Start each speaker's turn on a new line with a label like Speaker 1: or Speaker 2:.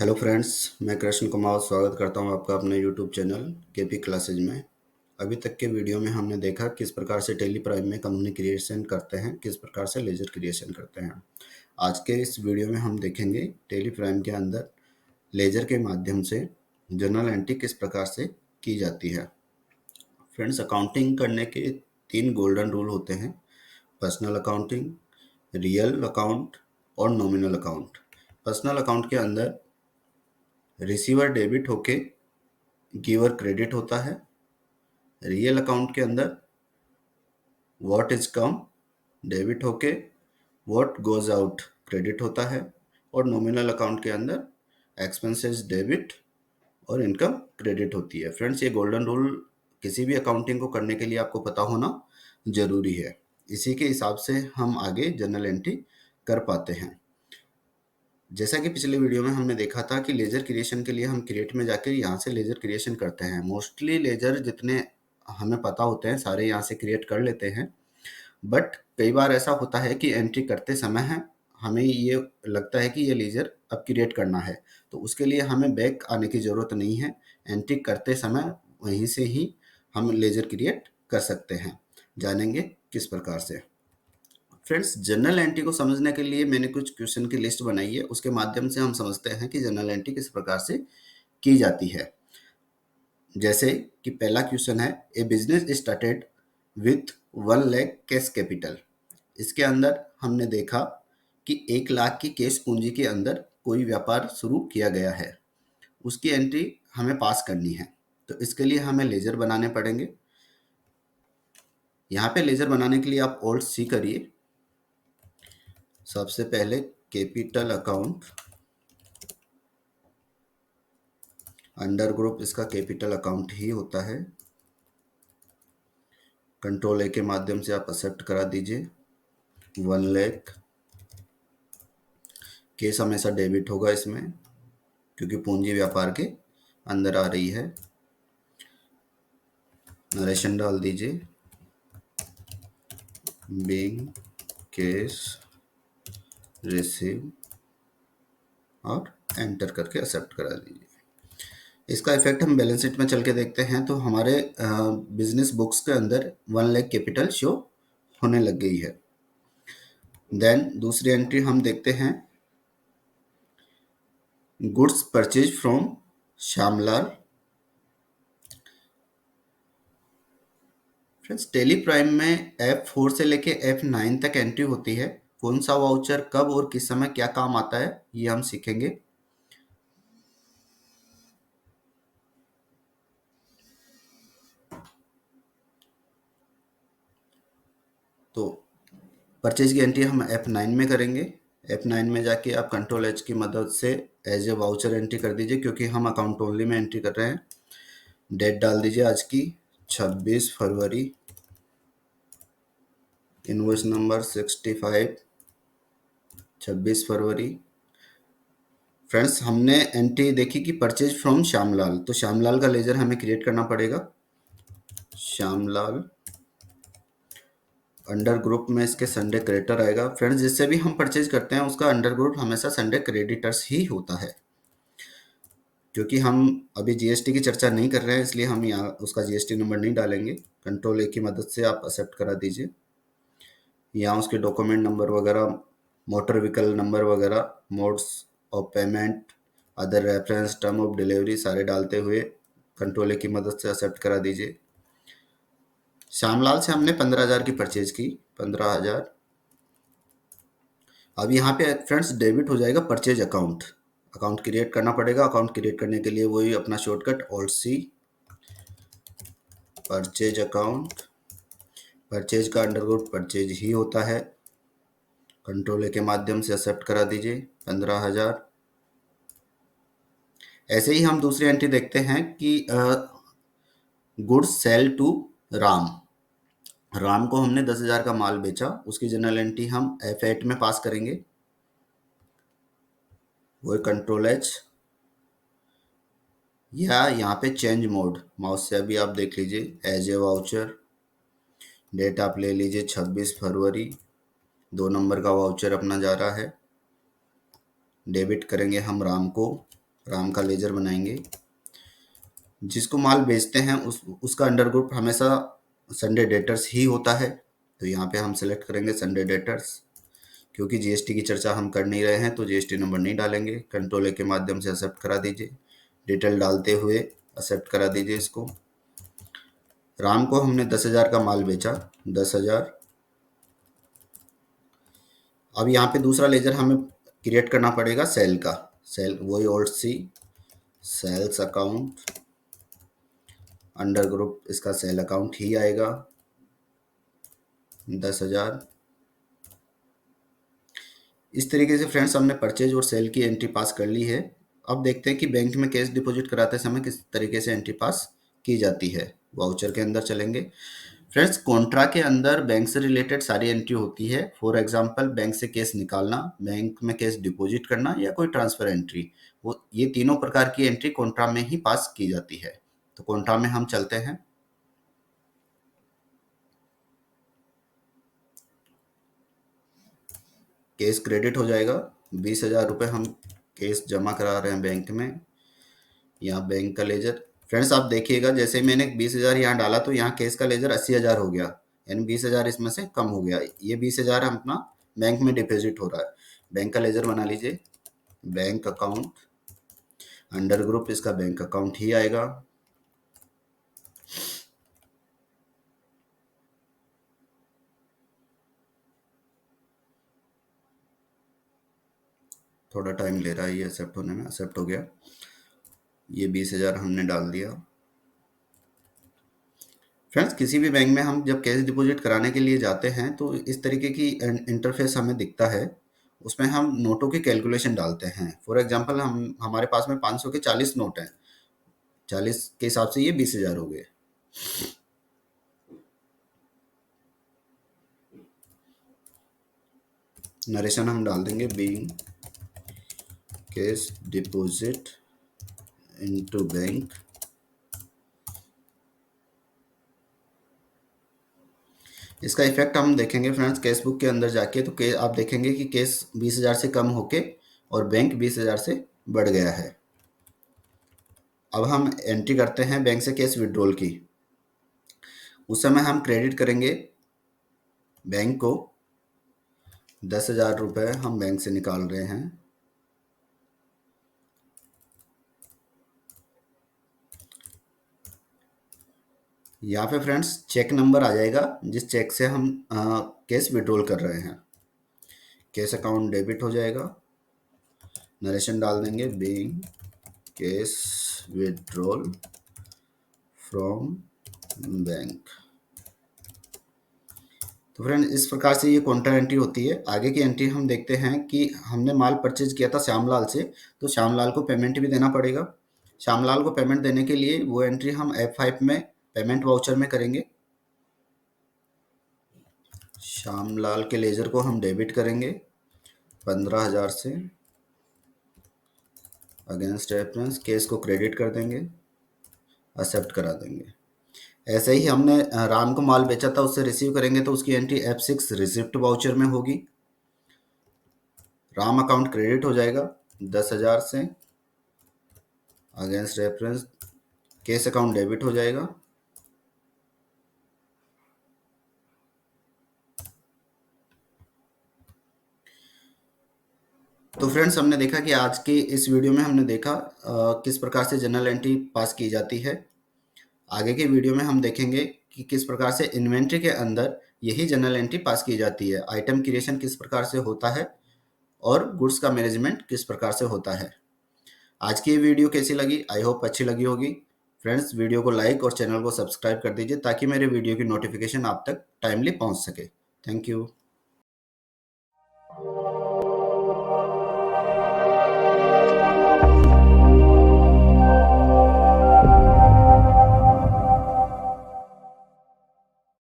Speaker 1: Hello friends, मैं कृष्ण कुमार स्वागत करता हूं आपका अपने यूट्यूब चैनल केपी क्लासेज में। अभी तक के वीडियो में हमने देखा किस प्रकार से टेली प्राइम में कंपनी क्रिएशन करते हैं, किस प्रकार से लेजर क्रिएशन करते हैं। आज के इस वीडियो में हम देखेंगे टेली प्राइम के अंदर लेजर के माध्यम से जर्नल एंट्री किस प्रकार से की जाती है। फ्रेंड्स, अकाउंटिंग करने के 3 गोल्डन रूल होते हैं: पर्सनल अकाउंटिंग, रियल अकाउंट और नॉमिनल अकाउंट। पर्सनल अकाउंट के अंदर रिसीवर डेबिट होके गिवर क्रेडिट होता है। रियल अकाउंट के अंदर व्हाट इज कम डेबिट होके व्हाट गोज आउट क्रेडिट होता है। और नॉमिनल अकाउंट के अंदर एक्सपेंसेस डेबिट और इनकम क्रेडिट होती है। फ्रेंड्स, ये गोल्डन रूल किसी भी अकाउंटिंग को करने के लिए आपको पता होना जरूरी है। इसी के हिसाब से हम आगे जर्नल एंट्री कर पाते हैं। जैसा कि पिछले वीडियो में हमने देखा था कि लेजर क्रिएशन के लिए हम क्रिएट में जाकर यहाँ से लेजर क्रिएशन करते हैं। मोस्टली लेजर जितने हमें पता होते हैं सारे यहाँ से क्रिएट कर लेते हैं, बट कई बार ऐसा होता है कि एंट्री करते समय है हमें ये लगता है कि ये लेजर अब क्रिएट करना है, तो उसके लिए हमें बैक आने की ज़रूरत नहीं है। एंट्री करते समय वहीं से ही हम लेजर क्रिएट कर सकते हैं। जानेंगे किस प्रकार से। फ्रेंड्स, जर्नल एंट्री को समझने के लिए मैंने कुछ क्वेश्चन की लिस्ट बनाई है, उसके माध्यम से हम समझते हैं कि जर्नल एंट्री किस प्रकार से की जाती है। जैसे कि पहला क्वेश्चन है, a business started with 1 lakh cash capital. इसके अंदर हमने देखा कि 1 लाख की कैश पूंजी के अंदर कोई व्यापार शुरू किया गया है, उसकी एंट्री हमें पास करनी है। तो इसके लिए हमें लेजर बनाने पड़ेंगे। यहाँ पे लेजर बनाने के लिए आप ऑल्ट सी करिए। सबसे पहले कैपिटल अकाउंट, अंडर ग्रुप इसका कैपिटल अकाउंट ही होता है। कंट्रोल ए के माध्यम से आप एक्सेप्ट करा दीजिए। 1 लाख केस हमेशा डेबिट होगा इसमें, क्योंकि पूंजी व्यापार के अंदर आ रही है। नरेशन डाल दीजिए, बीइंग केस रिसीव, और एंटर करके एक्सेप्ट करा दीजिए। इसका इफेक्ट हम बैलेंस शीट में चल के देखते हैं तो हमारे बिजनेस बुक्स के अंदर 1 लाख कैपिटल शो होने लग गई है। देन दूसरी एंट्री हम देखते हैं, goods purchase from Shyamlal. Friends, Tally Prime में F4 से लेके F9 तक एंट्री होती है। कौन सा वाउचर कब और किस समय क्या काम आता है ये हम सीखेंगे। तो परचेज की एंट्री हम F9 में करेंगे। F9 में जाके आप कंट्रोल H की मदद से एज ए वाउचर एंट्री कर दीजिए, क्योंकि हम अकाउंट ओनली में एंट्री कर रहे हैं। डेट डाल दीजिए आज की 26 फरवरी, इनवॉइस नंबर 65, 26 फरवरी। फ्रेंड्स, हमने एंट्री देखी कि परचेज फ्रॉम श्यामलाल, तो श्यामलाल का लेजर हमें क्रिएट करना पड़ेगा। श्यामलाल अंडर ग्रुप में इसके संडे क्रेडिटर आएगा। फ्रेंड्स, जिससे भी हम परचेज करते हैं उसका अंडर ग्रुप हमेशा संडे क्रेडिटर्स ही होता है। क्योंकि हम अभी जीएसटी की चर्चा नहीं कर रहे हैं, इसलिए हम यहाँ उसका जीएसटी नंबर नहीं डालेंगे। कंट्रोल ए की मदद से आप एक्सेप्ट करा दीजिए। यहाँ उसके डॉक्यूमेंट नंबर वगैरह, मोटर व्हीकल नंबर वगैरह, modes of payment, other reference, term of delivery सारे डालते हुए कंट्रोल ए की मदद से एक्सेप्ट करा दीजिए। श्यामलाल से हमने 15,000 की परचेज की, 15,000। अब यहाँ पे फ्रेंड्स डेबिट हो जाएगा परचेज अकाउंट। अकाउंट क्रिएट करना पड़ेगा। अकाउंट क्रिएट करने के लिए वही अपना shortcut alt C, purchase account. Purchase का अंडर ग्रुप परचेज ही होता है। कंट्रोल ए के माध्यम से एक्सेप्ट करा दीजिए 15,000। ऐसे ही हम दूसरी एंट्री देखते हैं कि goods sell to Ram. Ram को हमने 10,000 का माल बेचा, उसकी जनरल एंट्री हम F8 में पास करेंगे। वही कंट्रोल एच, या यहाँ पे चेंज मोड माउस से अभी आप देख लीजिए, एज ए वाउचर। डेट आप ले लीजिए 26 फरवरी, 2 नंबर का वाउचर अपना जा रहा है। डेबिट करेंगे हम राम को राम का लेजर बनाएंगे। जिसको माल बेचते हैं उसका अंडर ग्रुप हमेशा संडे डेटर्स ही होता है, तो यहाँ पे हम सेलेक्ट करेंगे संडे डेटर्स। क्योंकि जीएसटी की चर्चा हम कर नहीं रहे हैं तो जीएसटी नंबर नहीं डालेंगे। कंट्रोल ए के माध्यम से एक्सेप्ट करा दीजिए। डिटेल डालते हुए एक्सेप्ट करा दीजिए इसको। राम को हमने 10,000 का माल बेचा, 10,000। अब यहाँ पे दूसरा लेजर हमें क्रिएट करना पड़ेगा सेल का। सेल वही ओल्ड सी सेल्स अकाउंट, अंडर ग्रुप इसका सेल अकाउंट ही आएगा, 10,000। इस तरीके से फ्रेंड्स हमने परचेज और सेल की एंट्री पास कर ली है। अब देखते हैं कि बैंक में कैश डिपॉजिट कराते समय किस तरीके से एंट्री पास की जाती है। वाउचर के अंदर चलेंगे। फ्रेंड्स कॉन्ट्रा के अंदर बैंक से रिलेटेड सारी एंट्री होती है। फॉर एग्जांपल बैंक से कैश निकालना, बैंक में कैश डिपॉजिट करना या कोई ट्रांसफर एंट्री, वो ये तीनों प्रकार की एंट्री कॉन्ट्रा में ही पास की जाती है। तो कॉन्ट्रा में हम चलते हैं। कैश क्रेडिट हो जाएगा, 20,000 रुपये हम कैश जमा करा रहे हैं बैंक में। यहाँ बैंक का लेजर फ्रेंड्स आप देखिएगा, जैसे मैंने 20,000 यहाँ डाला तो यहाँ कैश का लेजर 80,000 हो गया, यानी 20,000 इसमें से कम हो गया। ये 20,000 हम अपना बैंक में डिपॉजिट हो रहा है। बैंक का लेजर बना लीजिए, बैंक अकाउंट, अंडर ग्रुप इसका बैंक अकाउंट ही आएगा। थोड़ा टाइम ले रहा है ये एक्सेप्ट होने में, एक्सेप्ट हो गया। ये 20,000 हमने डाल दिया। फ्रेंड्स किसी भी बैंक में हम जब कैश डिपॉजिट कराने के लिए जाते हैं तो इस तरीके की इंटरफेस हमें दिखता है। उसमें हम नोटों की कैलकुलेशन डालते हैं। फॉर एग्जांपल हम हमारे पास में 500 के 40 नोट हैं, 40 के हिसाब से ये 20,000 हो गए। नरेशन हम डाल देंगे, being cash deposit into bank. इसका इफेक्ट हम देखेंगे फ्रेंड्स कैश बुक के अंदर जाके, तो आप देखेंगे कि कैश 20,000 से कम होके और बैंक 20,000 से बढ़ गया है। अब हम एंट्री करते हैं बैंक से कैश विड्रॉल की। उस समय हम क्रेडिट करेंगे बैंक को 10,000 रुपये हम बैंक से निकाल रहे हैं। यहाँ पे फ्रेंड्स चेक नंबर आ जाएगा जिस चेक से हम कैश विड्रॉल कर रहे हैं। कैश अकाउंट डेबिट हो जाएगा। नरेशन डाल देंगे, being cash withdrawal from bank. तो फ्रेंड इस प्रकार से ये काउंटर एंट्री होती है। आगे की एंट्री हम देखते हैं कि हमने माल परचेज किया था श्यामलाल से, तो श्यामलाल को पेमेंट भी देना पड़ेगा। श्यामलाल को पेमेंट देने के लिए वो एंट्री हम F5 में पेमेंट वाउचर में करेंगे। श्यामलाल के लेजर को हम डेबिट करेंगे 15,000 से, अगेंस्ट रेफरेंस कैश को क्रेडिट कर देंगे, एक्सेप्ट करा देंगे। ऐसे ही हमने राम को माल बेचा था, उससे रिसीव करेंगे तो उसकी एंट्री F6 रिसिप्ट वाउचर में होगी। राम अकाउंट क्रेडिट हो जाएगा 10,000 से, against reference cash account debit हो जाएगा। तो फ्रेंड्स हमने देखा कि आज की इस वीडियो में हमने देखा किस प्रकार से जनरल एंट्री पास की जाती है। आगे के वीडियो में हम देखेंगे कि किस प्रकार से इन्वेंट्री के अंदर यही जनरल एंट्री पास की जाती है, आइटम क्रिएशन किस प्रकार से होता है और गुड्स का मैनेजमेंट किस प्रकार से होता है। आज की ये वीडियो कैसी लगी? आई होप अच्छी लगी होगी। फ्रेंड्स वीडियो को लाइक और चैनल को सब्सक्राइब कर दीजिए ताकि मेरे वीडियो की नोटिफिकेशन आप तक टाइमली पहुंच सके। Thank you.